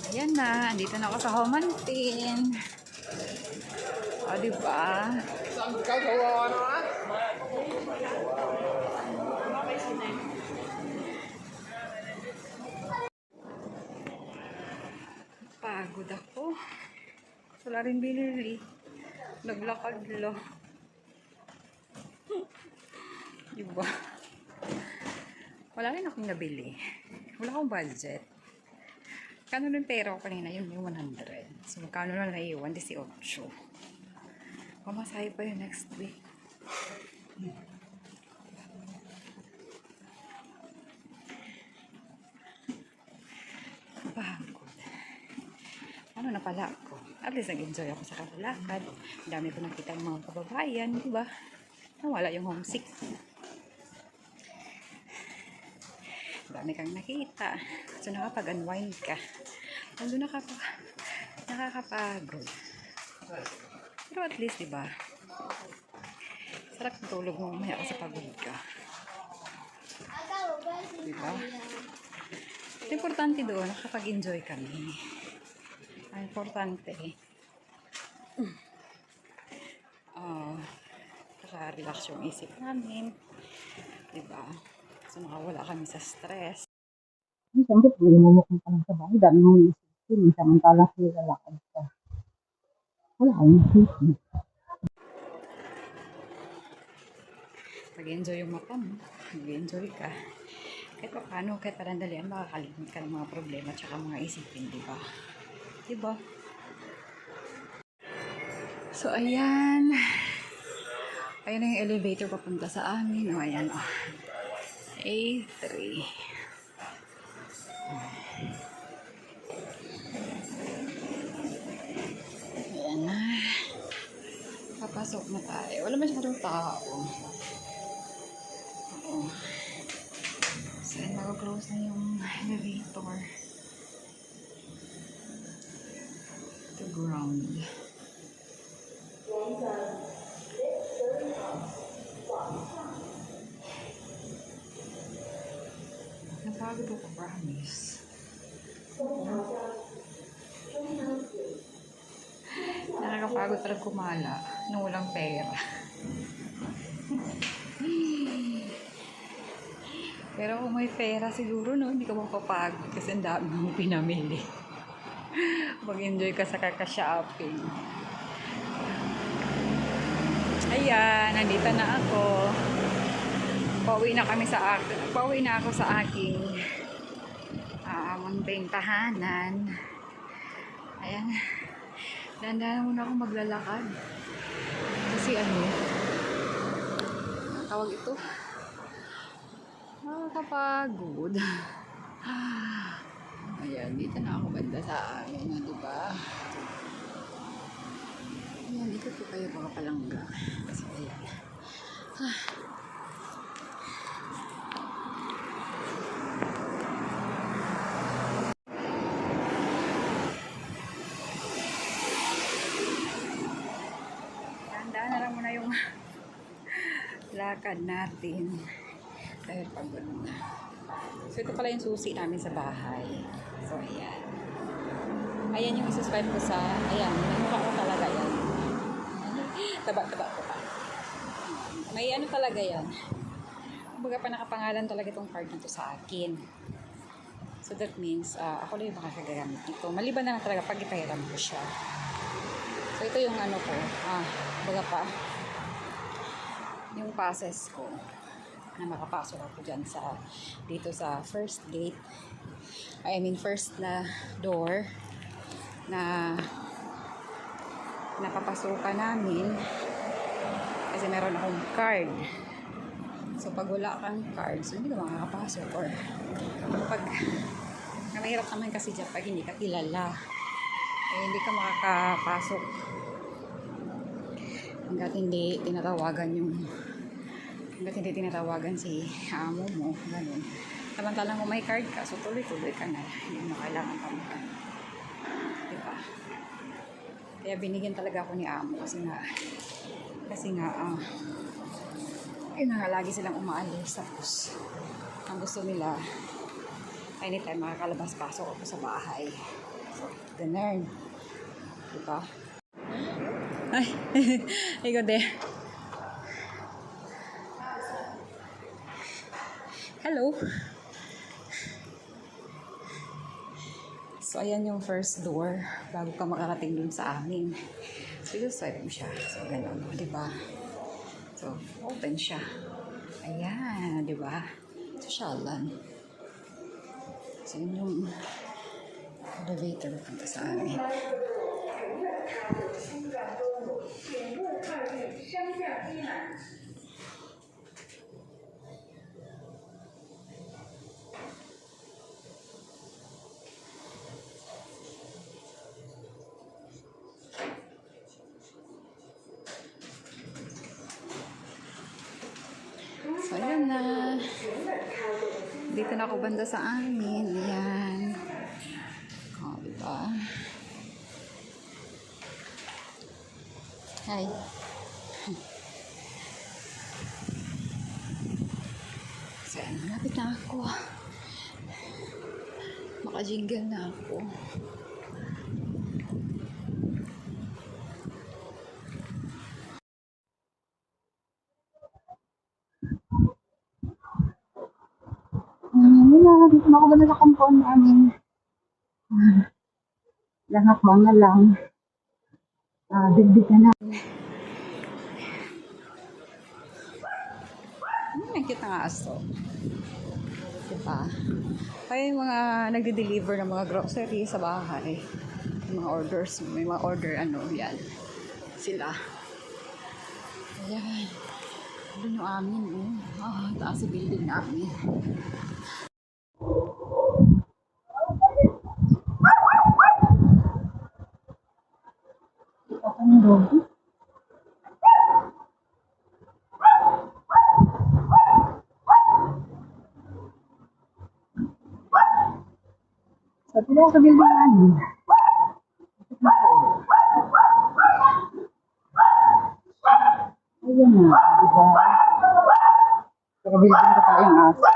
Ayan na, andito na ako sa Homantin. O, diba? Pagod ako. Wala rin binili. Naglakad lang. Diba? Wala rin akong nabili. Wala akong budget. Kano rin pera ko kanina? Yun yung 100. So, magkano na naiwan? 18. Pamasahe pa yun next week. Pagod. Ano na pala ako? At least nag-enjoy ako sa kalalakad. Dami ko nakita ng mga kababayan, di ba? Nawala yung homesick. Dami kang nakita. So, nakapag-unwind ka. Lalo nakakapagod. Pero at least, di ba? Sarap matulog mo mamaya kasi pagod ka. Di ba? Ito importante doon, nakapag-enjoy kami. Ang importante naka-relax yung isip namin. Diba? So, nakawala kami sa stress. Siyempre, bumumukong ka lang sa bahay. Dami mong isipin. Samantalang silalakad ka. Wala kang isipin. Mag-enjoy yung mata mo. Mag-enjoy ka. Kahit pa paano, kahit parang dalian, makakalimit ka ng mga problema at saka mga isipin, diba? Diba? So, ayan. Ayan na yung elevator papunta sa amin. O, ayan, o. A3. Ayan na. Papasok na tayo. Wala masyadong tao. Oo. So, mag-close na yung elevator. To ground. Napagod ako, promise. Nakakapagod talaga kumala nung walang pera. Pero kung may pera siguro, no, hindi ka mapapagod kasi ang dami mong pinamili. Mag-enjoy ka sa kaka-shopping. Ayan, nandito na ako. Pauwi na ako sa aking munting tahanan. Ayan. Dahan-dahan muna ako maglalakad. Kasi tawag ito. Nakakapagod. Ayan, dito na ako banda sa amin, diba? Ayan, ikot ko kayo mga palangga. So, ayan. Tandaan na lang muna yung lakad natin. Dahil pagod na. So, ito pala yung susi namin sa bahay. So, ayan. Ayan yung isuswipe ko sa, ayan, mukha ko talaga yan. Taba-taba ko pa. May ano talaga yan. Kumbaga pa nakapangalan talaga itong card nito sa akin. So that means, ako lang yung makakagamit nito. Maliban na lang talaga pag ipahiram ko siya. So ito yung ano ko, kumbaga pa, yung passes ko na makapasok ako dyan dito sa first gate. First na door na napapasukan namin kasi meron akong card. So pag wala kang card, so hindi ka makakapasok, or pag mahirap naman kasi dyan pag hindi ka kilala, hindi ka makakapasok hanggat hindi tinatawagan si amo mo, ganun. Samantalang kung may card ka, so tuloy-tuloy ka na, hindi mo kailangan pa mag diba? Kaya binigyan talaga ako ni amo kasi nga lagi silang umaalis, tapos ang gusto nila anytime makakalabas-pasok ako sa bahay. So, ganun. Diba? Ay, ikaw de. Hello. So, ayan yung first door bago ka makarating dun sa amin. So, swipe mo siya. So, ganun. Diba? So, open siya. Ayan. Diba? Sosyalan. So, yun yung elevator punta sa amin. So, ayan na. Dito na ako banda sa amin. Ayan. O, diba? Hi. So, ayan. Malapit na ako. Makajingle na ako. Dito na ako ba sa compound namin? Langak mo na lang. Digdig ka na. Ang cute na aso. Diba? Kaya yung mga nagde-deliver ng mga grocery sa bahay. Yung mga orders. May mga order, yan. Sila. Ayan. Doon yung amin, taas sa building namin. Ang doggy. Sabi lang sa building namin. Ayan na, diba? Sa building ko tayo yung aso.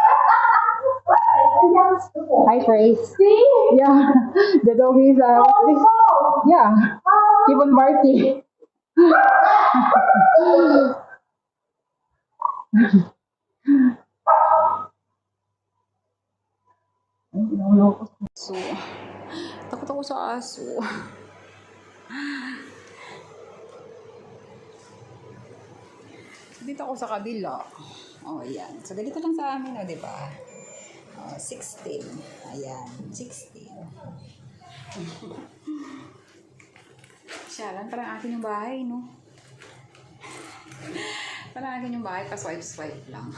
Hi, Trace. Yeah, the dog is, what's this? Yeah, keep on barking. So, takot ako sa aso. Dito ako sa kabila. Oh, yan. So, ganito lang sa amin, di ba? Oh, 16. Ayan, 16. Siya lang, parang akin yung bahay, no? Parang akin yung bahay, pa-swipe-swipe lang.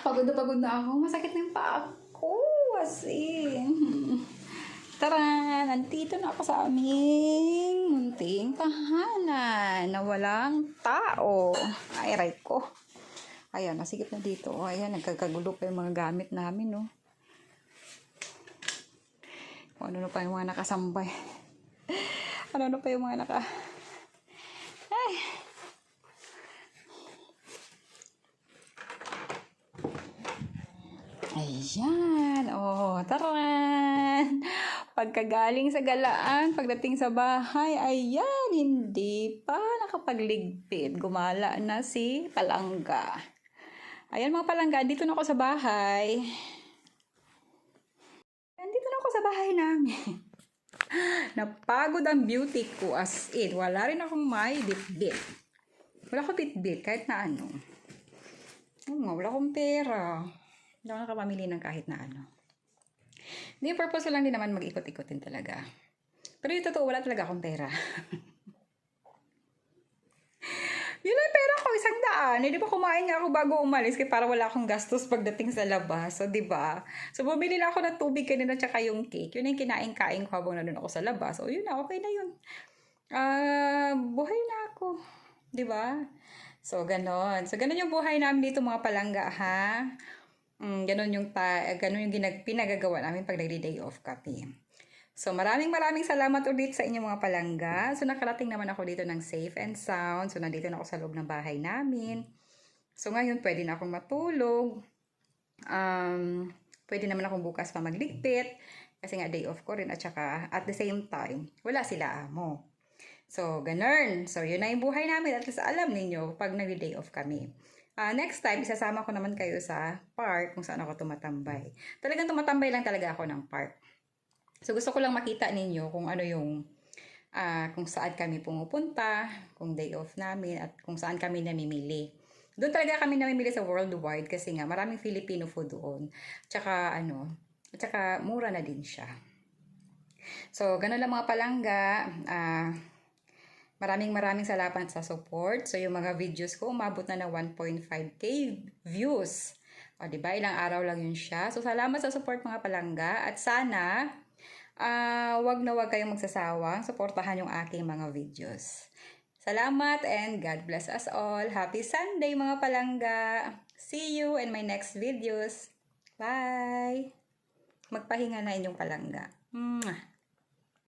Pagod na ako. Masakit na yung paa ko. Kasi. Tara, nandito na ako sa aming munting tahanan na walang tao. Ay, right ko. Ayan, nasigip na dito. Ayan, nagkakagulo pa yung mga gamit namin, no. Ano na pa yung mga nakasambay. Ano na pa yung mga Ay. Ayan. Oh, taran. Pagkagaling sa galaan, pagdating sa bahay, ayan, hindi pa nakapagligpit. Gumala na si Palangga. Ayan mga palangga, dito na ako sa bahay. Nandito na ako sa bahay namin. Napagod ang beauty ko as in. Wala rin akong may bit-bit. Wala akong bit-bit kahit na ano. Wala akong pera. Hindi ako nakapamili ng kahit na ano. Hindi, yung purpose ko lang din naman mag-ikot-ikotin talaga. Pero yung totoo, wala talaga akong pera. Yun lang pera ko, 100. Hindi ba kumain nga ako bago umalis kaya para wala akong gastos pagdating sa labas. So, diba? So, bumili na ako ng tubig kanina tsaka yung cake. Yun yung kinain-kain ko habang nandun ako sa labas. O, yun na, okay na yun. Buhay na ako. Diba? So, ganon. So, ganon yung buhay namin dito mga palangga, ha? Ganon yung pinagagawa namin pag nagdi-day off kami. So, maraming salamat ulit sa inyong mga palangga. So, nakarating naman ako dito ng safe and sound. So, nandito na ako sa loob ng bahay namin. So, ngayon, pwede na akong matulog. Pwede naman akong bukas pa magligpit. Kasi nga, day off ko rin. At saka, at the same time, wala sila amo. So, ganun. So, yun na yung buhay namin. At least alam ninyo pag nag-day off kami. Next time, isasama ko naman kayo sa park kung saan ako tumatambay. Talagang tumatambay lang talaga ako ng park. So, gusto ko lang makita ninyo kung ano yung, kung saan kami pumupunta, kung day off namin, at kung saan kami namimili. Doon talaga kami namimili sa worldwide kasi nga maraming Filipino food doon. Tsaka, tsaka mura na din siya. So, ganun lang mga palangga. Maraming salamat sa support. So, yung mga videos ko, umabot na ng 1.5k views. O, diba? Ilang araw lang yun siya. So, salamat sa support mga palangga. At sana, wag na wag kayong magsasawang suportahan yung aking mga videos. Salamat and God bless us all. Happy Sunday mga palangga. See you in my next videos. Bye! Magpahinga na inyong palangga. Mwah!